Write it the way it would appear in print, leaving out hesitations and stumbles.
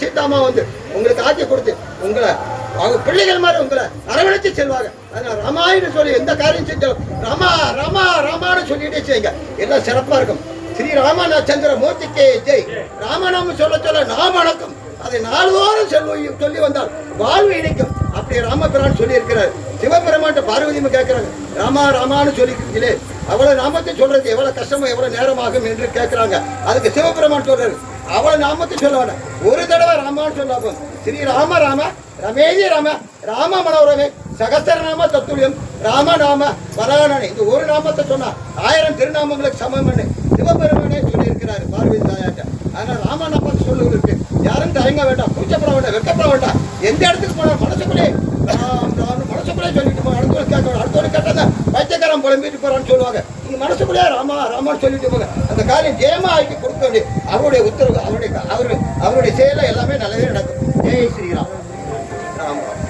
சீதாமா வந்து உங்களுக்கு ஆட்சி கொடுத்து உங்களை அவங்க பிள்ளைகள் மாதிரி உங்களை அரவணைச்சு செல்வாங்க. அதனால ராமாயணம் சொல்லி எந்த காரியம் செஞ்சாலும் ராமா ராமா ராமான்னு சொல்லிட்டே செய்யுங்க, எல்லாம் சிறப்பா இருக்கும். ஸ்ரீ ராமச்சந்திர மூர்த்திக்கு ஜெய். ராமநாமம் சொல்ல சொல்ல நாம் வணக்கம். அதை நாள்தோறும் சொல்லி வந்தால் வாழ்வு இணைக்கும். அப்படி ராமபிரான் சொல்லி இருக்கிறார். சிவபெருமான் பார்வதியும் கேட்கிறாங்க, ராமா ராமான்னு சொல்லிக்கிறீங்களே, அவ்வளவு நாமத்தை சொல்றது எவ்வளவு கஷ்டமோ எவ்வளவு நேரமாகும் என்று கேட்கிறாங்க. அதுக்கு சிவபெருமான் சொல்றாரு, அவ்வளவு நாமத்தை சொல்ல வேண்டாம், ஒரு தடவை ராமான்னு சொல்லாகும். ஸ்ரீ ராம ராம ரமேஜி ராம ராம மனோரமே சகஸ்திரநாம தத்துல்யம் ராம நாம வரானே. இந்த ஒரு நாமத்தை சொன்னா 1000 திருநாமங்களுக்கு சமம் என்று சிவபெருமானே சொல்லி இருக்கிறாரு பார்வதி தாயாட்ட. அதனால ராமநாமத்தை சொல்லுவதற்கு யாரும் தயங்க வேண்டாம், கூச்சப்பட வேண்டாம், வெக்கப்பட வேண்டாம். எந்த இடத்துக்கு போனா மனசுக்குள்ளே மனசுக்குள்ளே சொல்லிட்டு போங்க. அடுத்தவங்க கேட்டாங்க பைத்தியக்காரன் புலம்பிட்டு போறான்னு சொல்லுவாங்க. நீங்க மனசுக்குள்ளே ராமா ராமான்னு சொல்லிட்டு போங்க. அந்த காரியம் ஜெயமா ஆக்கி கொடுக்க வேண்டிய அவருடைய உத்தரவு, அவருடைய செயலை எல்லாமே நல்லவே நடக்கும். ஜெய் ஸ்ரீராம். ராம் ராம்.